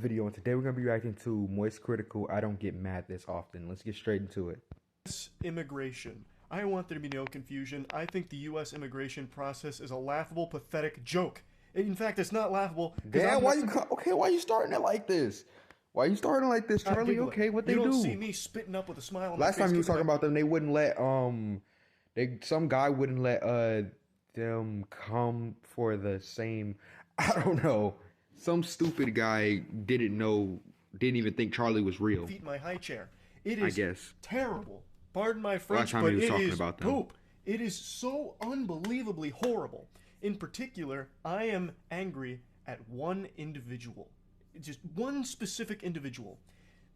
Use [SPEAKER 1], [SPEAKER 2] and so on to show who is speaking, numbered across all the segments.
[SPEAKER 1] Video, and today we're going to be reacting to Moist Critical I Don't Get Mad This Often. Let's get straight into it.
[SPEAKER 2] Immigration. I want there to be no confusion. I think the U.S. immigration process is a laughable, pathetic joke. In fact, it's not laughable.
[SPEAKER 1] Damn, why you starting it like this? Why you starting like this, Charlie? Okay, what they do?
[SPEAKER 2] You don't see me spitting up with a smile on my face.
[SPEAKER 1] Last time you was talking about them, they wouldn't let some guy wouldn't let them come for the same. I don't know. Some stupid guy didn't even think Charlie was real.
[SPEAKER 2] Feet in my high chair. It is terrible. Pardon my French, but it is poop. It is so unbelievably horrible. In particular, I am angry at one individual. Just one specific individual.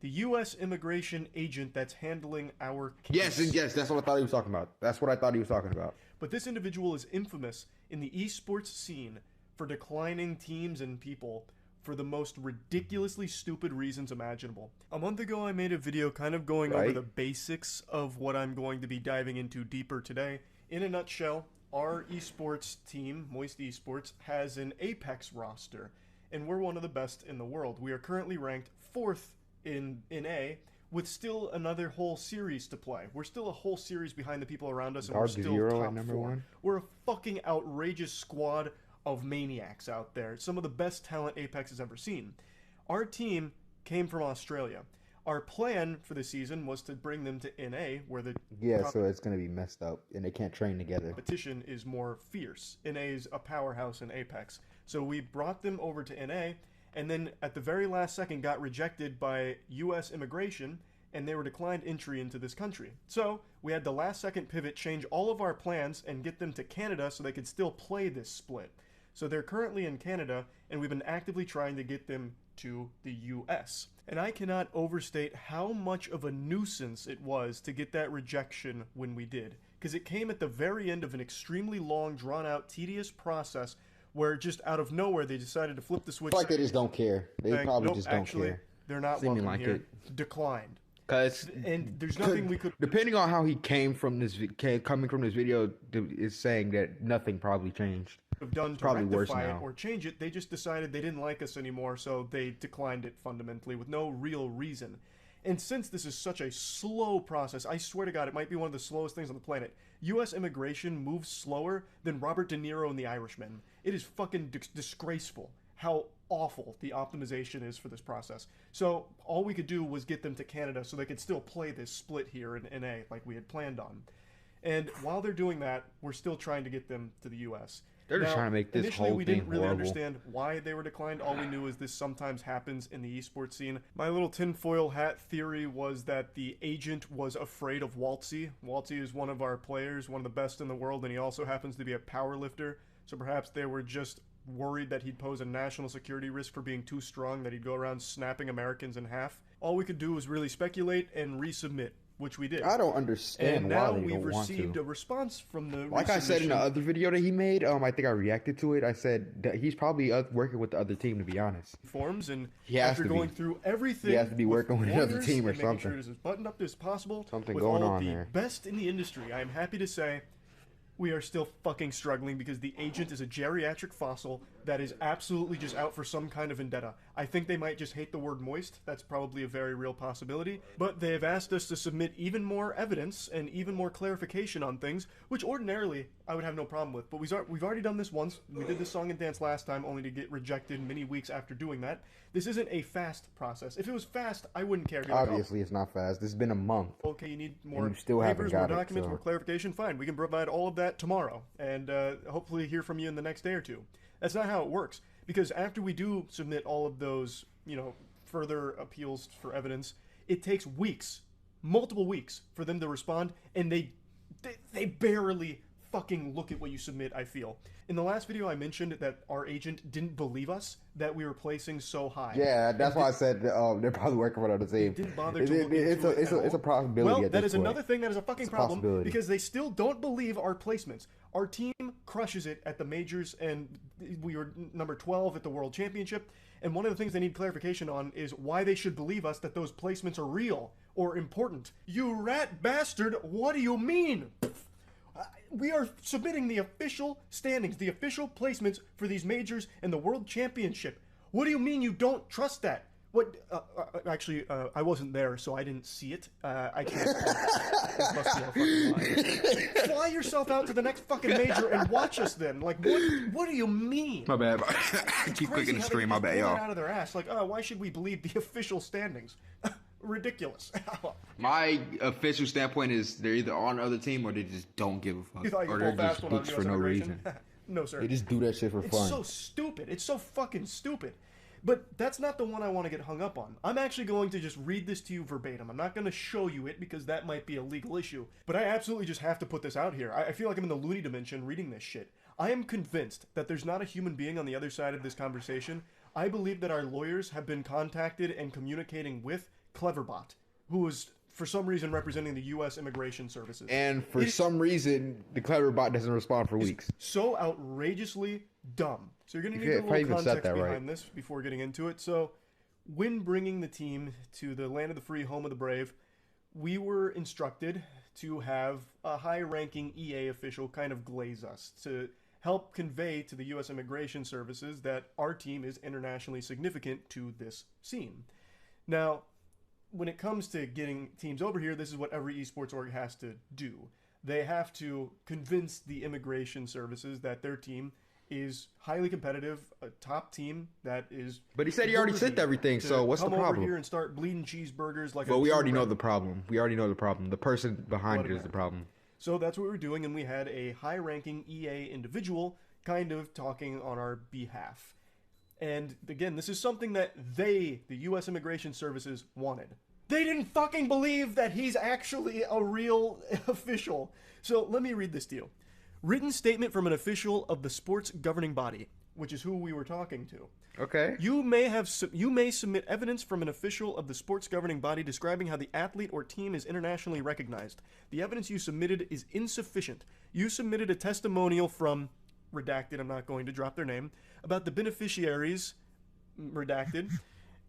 [SPEAKER 2] The U.S. immigration agent that's handling our case.
[SPEAKER 1] Yes, that's what I thought he was talking about. That's what I thought he was talking about.
[SPEAKER 2] But this individual is infamous in the esports scene for declining teams and people for the most ridiculously stupid reasons imaginable. A month ago, I made a video kind of going over the basics of what I'm going to be diving into deeper today. In a nutshell, our esports team, Moist Esports, has an Apex roster, and we're one of the best in the world. We are currently ranked 4th in A, with still another whole series to play. We're still a whole series behind the people around us, and we're still top 4. We're a fucking outrageous squad of maniacs out there. Some of the best talent Apex has ever seen. Our team came from Australia. Our plan for the season was to bring them to NA, where the
[SPEAKER 1] so it's going to be messed up, and they can't train together.
[SPEAKER 2] Competition is more fierce. NA is a powerhouse in Apex. So we brought them over to NA, and then at the very last second got rejected by US immigration, and they were declined entry into this country. So we had the last second pivot, change all of our plans, and get them to Canada so they could still play this split. So they're currently in Canada, and we've been actively trying to get them to the US. And I cannot overstate how much of a nuisance it was to get that rejection when we did. Because it came at the very end of an extremely long, drawn-out, tedious process where just out of nowhere they decided to flip the switch.
[SPEAKER 1] It's like they just don't care. They probably just don't care.
[SPEAKER 2] They're not welcome here. Declined. And there's nothing we could.
[SPEAKER 1] Depending on how he coming from this video, is saying that nothing probably changed.
[SPEAKER 2] Have done to rectify it or change it. They just decided they didn't like us anymore, so they declined it fundamentally with no real reason. And since this is such a slow process, I swear to God, it might be one of the slowest things on the planet. U.S. immigration moves slower than Robert De Niro and The Irishman. It is fucking disgraceful how awful the optimization is for this process. So all we could do was get them to Canada so they could still play this split here in NA like we had planned on. And while they're doing that, we're still trying to get them to the U.S.
[SPEAKER 1] They're just trying to make this whole thing
[SPEAKER 2] Initially, we didn't really
[SPEAKER 1] horrible.
[SPEAKER 2] understand why they were declined. All we knew is this sometimes happens in the esports scene. My little tinfoil hat theory was that the agent was afraid of Waltzy. Waltzy is one of our players, one of the best in the world, and he also happens to be a power lifter. So perhaps they were just worried that he'd pose a national security risk for being too strong, that he'd go around snapping Americans in half. All we could do was really speculate and resubmit, which we did.
[SPEAKER 1] I don't understand why they don't want to. And now we've
[SPEAKER 2] received a response from the
[SPEAKER 1] Like I said in the other video that he made, I think I reacted to it. I said that he's probably working with the other team, to be honest.
[SPEAKER 2] Forms, and after going through everything,
[SPEAKER 1] he has to be working with another team or something.
[SPEAKER 2] Sure it is as buttoned up as possible.
[SPEAKER 1] Something
[SPEAKER 2] with
[SPEAKER 1] going
[SPEAKER 2] all
[SPEAKER 1] on
[SPEAKER 2] the
[SPEAKER 1] there.
[SPEAKER 2] Best in the industry. I am happy to say we are still fucking struggling because the agent is a geriatric fossil that is absolutely just out for some kind of vendetta. I think they might just hate the word moist. That's probably a very real possibility. But they have asked us to submit even more evidence and even more clarification on things, which ordinarily I would have no problem with. But we've already done this once. We did this song and dance last time, only to get rejected many weeks after doing that. This isn't a fast process. If it was fast, I wouldn't care.
[SPEAKER 1] Obviously, it's not fast. This has been a month.
[SPEAKER 2] Okay, you need more
[SPEAKER 1] papers,
[SPEAKER 2] more documents, more clarification. Fine, we can provide all of that tomorrow, and hopefully hear from you in the next day or two. That's not how it works, because after we do submit all of those, further appeals for evidence, it takes weeks, multiple weeks, for them to respond, and they barely fucking look at what you submit, I feel. In the last video, I mentioned that our agent didn't believe us, that we were placing so high.
[SPEAKER 1] Yeah, that's why I said they're probably working for another team.
[SPEAKER 2] Didn't bother to look into it
[SPEAKER 1] it's a possibility.
[SPEAKER 2] Well, that is another thing that is a fucking problem, because they still don't believe our placements. Our team crushes it at the majors, and we were number 12 at the World Championship. And one of the things they need clarification on is why they should believe us that those placements are real or important. You rat bastard, what do you mean? We are submitting the official standings, the official placements for these majors and the World Championship. What do you mean you don't trust that? What? Actually, I wasn't there, so I didn't see it. I can't. It must be a fucking lie. Fly yourself out to the next fucking major and watch us then. Like, what do you mean?
[SPEAKER 1] My bad. I keep clicking the stream. My bad, y'all.
[SPEAKER 2] Out of their ass. Like, why should we believe the official standings? Ridiculous.
[SPEAKER 1] My official standpoint is they're either on the other team or they just don't give a fuck, or they're just books for no reason.
[SPEAKER 2] No, sir.
[SPEAKER 1] They just do that shit for fun.
[SPEAKER 2] It's so stupid. It's so fucking stupid. But that's not the one I want to get hung up on. I'm actually going to just read this to you verbatim. I'm not going to show you it because that might be a legal issue. But I absolutely just have to put this out here. I feel like I'm in the loony dimension reading this shit. I am convinced that there's not a human being on the other side of this conversation. I believe that our lawyers have been contacted and communicating with Cleverbot, who is for some reason representing the U.S. Immigration Services.
[SPEAKER 1] And for some reason, the Cleverbot doesn't respond for weeks.
[SPEAKER 2] So outrageously dumb. So you're going to need a little context behind this before getting into it. So when bringing the team to the land of the free, home of the brave, we were instructed to have a high-ranking EA official kind of glaze us to help convey to the U.S. Immigration Services that our team is internationally significant to this scene. Now, when it comes to getting teams over here, this is what every esports org has to do. They have to convince the immigration services that their team is highly competitive, a top team that is...
[SPEAKER 1] But he said he already sent everything, so what's the problem?
[SPEAKER 2] Come over here and start bleeding cheeseburgers like...
[SPEAKER 1] But we already know the problem. We already know the problem. The person behind it is the problem.
[SPEAKER 2] So that's what we were doing, and we had a high-ranking EA individual kind of talking on our behalf. And again, this is something that the U.S. Immigration Services, wanted. They didn't fucking believe that he's actually a real official. So let me read this to you. Written statement from an official of the sports governing body, which is who we were talking to.
[SPEAKER 1] Okay.
[SPEAKER 2] You may submit evidence from an official of the sports governing body describing how the athlete or team is internationally recognized. The evidence you submitted is insufficient. You submitted a testimonial from, redacted, I'm not going to drop their name, about the beneficiaries, redacted,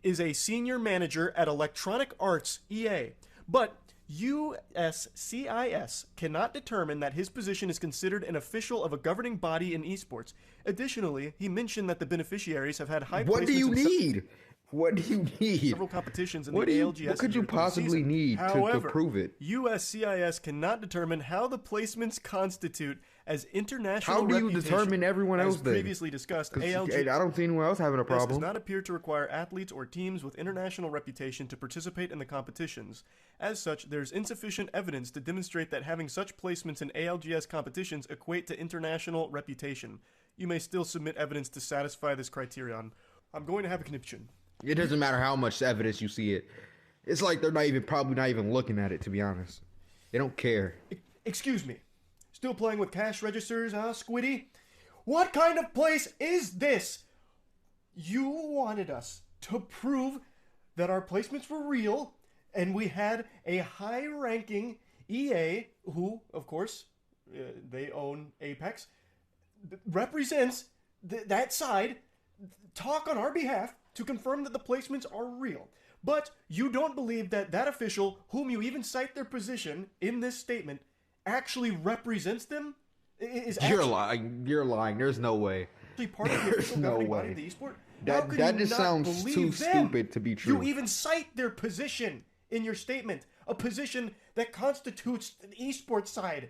[SPEAKER 2] is a senior manager at Electronic Arts, EA. But USCIS cannot determine that his position is considered an official of a governing body in esports. Additionally, he mentioned that the beneficiaries have had high placements.
[SPEAKER 1] What do you need? What do you need?
[SPEAKER 2] Several competitions in the ALGS.
[SPEAKER 1] What could you possibly need to prove it?
[SPEAKER 2] USCIS cannot determine how the placements constitute as international
[SPEAKER 1] reputation. How do you determine everyone else then?
[SPEAKER 2] Previously discussed,
[SPEAKER 1] ALGS. I don't see anyone else having a problem.
[SPEAKER 2] This does not appear to require athletes or teams with international reputation to participate in the competitions. As such, there's insufficient evidence to demonstrate that having such placements in ALGS competitions equate to international reputation. You may still submit evidence to satisfy this criterion. I'm going to have a conniption.
[SPEAKER 1] It doesn't matter how much evidence you see it. It's like they're probably not even looking at it, to be honest. They don't care.
[SPEAKER 2] Excuse me. Still playing with cash registers, huh, Squiddy? What kind of place is this? You wanted us to prove that our placements were real, and we had a high-ranking EA, who, of course, they own Apex, represents that side, talk on our behalf to confirm that the placements are real. But you don't believe that that official, whom you even cite their position in this statement, actually represents them?
[SPEAKER 1] You're lying. You're lying. There's no way.
[SPEAKER 2] Part of the official governing body of the esport?
[SPEAKER 1] That just sounds too stupid to be true.
[SPEAKER 2] You even cite their position in your statement, a position that constitutes the esports side.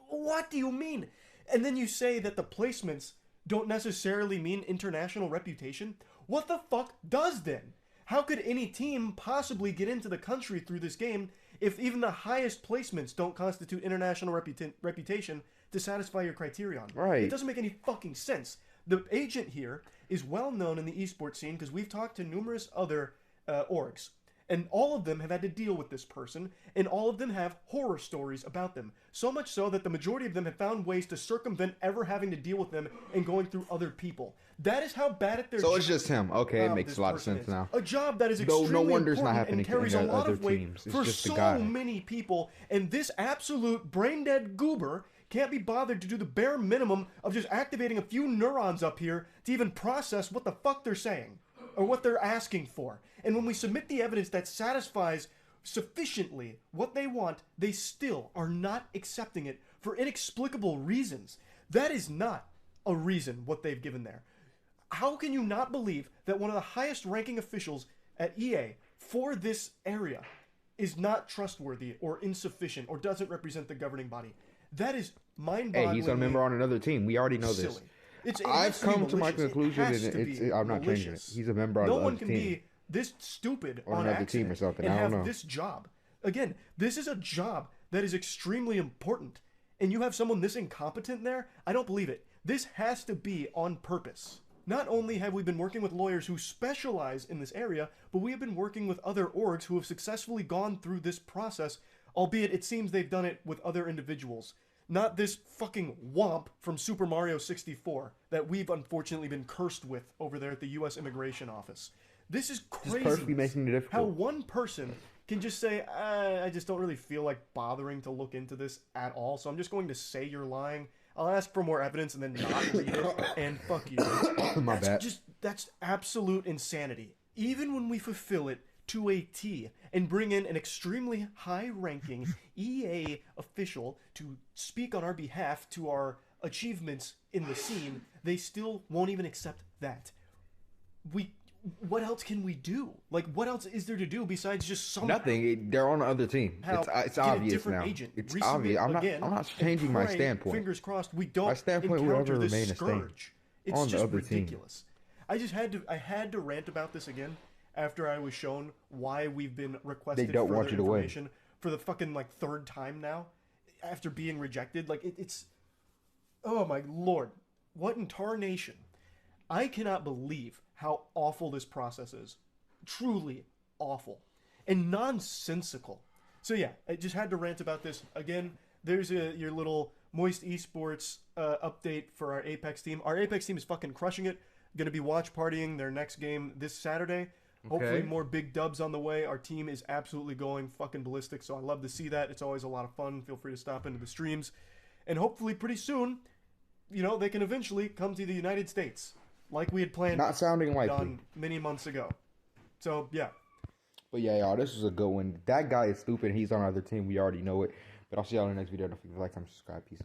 [SPEAKER 2] What do you mean? And then you say that the placements don't necessarily mean international reputation? What the fuck does then? How could any team possibly get into the country through this game if even the highest placements don't constitute international reputation to satisfy your criterion?
[SPEAKER 1] Right.
[SPEAKER 2] It doesn't make any fucking sense. The agent here is well known in the esports scene because we've talked to numerous other orgs. And all of them have had to deal with this person, and all of them have horror stories about them. So much so that the majority of them have found ways to circumvent ever having to deal with them and going through other people. That is how bad at their job.
[SPEAKER 1] So it's just him. Okay, it makes a lot of sense now.
[SPEAKER 2] A job that is extremely
[SPEAKER 1] no wonder it's not
[SPEAKER 2] important and
[SPEAKER 1] happening
[SPEAKER 2] carries a lot
[SPEAKER 1] other
[SPEAKER 2] of weight
[SPEAKER 1] teams. It's
[SPEAKER 2] for
[SPEAKER 1] just
[SPEAKER 2] so many people, and this absolute brain-dead goober can't be bothered to do the bare minimum of just activating a few neurons up here to even process what the fuck they're saying or what they're asking for. And when we submit the evidence that satisfies sufficiently what they want, they still are not accepting it for inexplicable reasons. That is not a reason what they've given there. How can you not believe that one of the highest ranking officials at EA for this area is not trustworthy or insufficient or doesn't represent the governing body. That is mind-boggling.
[SPEAKER 1] Hey, he's a member on another team. We already know this. I've come to my conclusion, and I'm not changing it. He's a member on another team. No one can be
[SPEAKER 2] this stupid
[SPEAKER 1] on another team or something.
[SPEAKER 2] And
[SPEAKER 1] I don't know.
[SPEAKER 2] have this job. Again, this is a job that is extremely important. And you have someone this incompetent there? I don't believe it. This has to be on purpose. Not only have we been working with lawyers who specialize in this area, but we have been working with other orgs who have successfully gone through this process, albeit it seems they've done it with other individuals. Not this fucking womp from Super Mario 64 that we've unfortunately been cursed with over there at the U.S. Immigration Office. This is crazy.
[SPEAKER 1] Just perfectly making it difficult.
[SPEAKER 2] How one person can just say, I just don't really feel like bothering to look into this at all, so I'm just going to say you're lying. I'll ask for more evidence and then not read it, and fuck you.
[SPEAKER 1] My bad.
[SPEAKER 2] That's absolute insanity. Even when we fulfill it to a T and bring in an extremely high-ranking EA official to speak on our behalf to our achievements in the scene, they still won't even accept that. What else can we do? Like, what else is there to do besides just some...
[SPEAKER 1] Nothing. They're on the other team. It's obvious now. It's obvious. I'm not changing my standpoint.
[SPEAKER 2] Fingers crossed we don't
[SPEAKER 1] my standpoint will ever
[SPEAKER 2] this
[SPEAKER 1] remain
[SPEAKER 2] scourge. It's
[SPEAKER 1] on
[SPEAKER 2] just
[SPEAKER 1] the other
[SPEAKER 2] ridiculous. Team. I had to rant about this again after I was shown why we've been requested
[SPEAKER 1] they don't
[SPEAKER 2] further
[SPEAKER 1] want you to
[SPEAKER 2] information
[SPEAKER 1] win.
[SPEAKER 2] For the fucking third time now after being rejected. Like it's oh my lord, what in tarnation. I cannot believe how awful this process is. Truly awful. And nonsensical. So yeah, I just had to rant about this. Again, there's your little Moist Esports update for our Apex team. Our Apex team is fucking crushing it. Going to be watch partying their next game this Saturday. Hopefully more big dubs on the way. Our team is absolutely going fucking ballistic, so I love to see that. It's always a lot of fun. Feel free to stop into the streams. And hopefully pretty soon, they can eventually come to the United States. Like we had planned.
[SPEAKER 1] Not sounding likely.
[SPEAKER 2] Done many months ago. So, yeah.
[SPEAKER 1] But yeah, y'all, this was a good one. That guy is stupid. He's on our other team. We already know it. But I'll see y'all in the next video. Don't forget to like, comment, subscribe. Peace.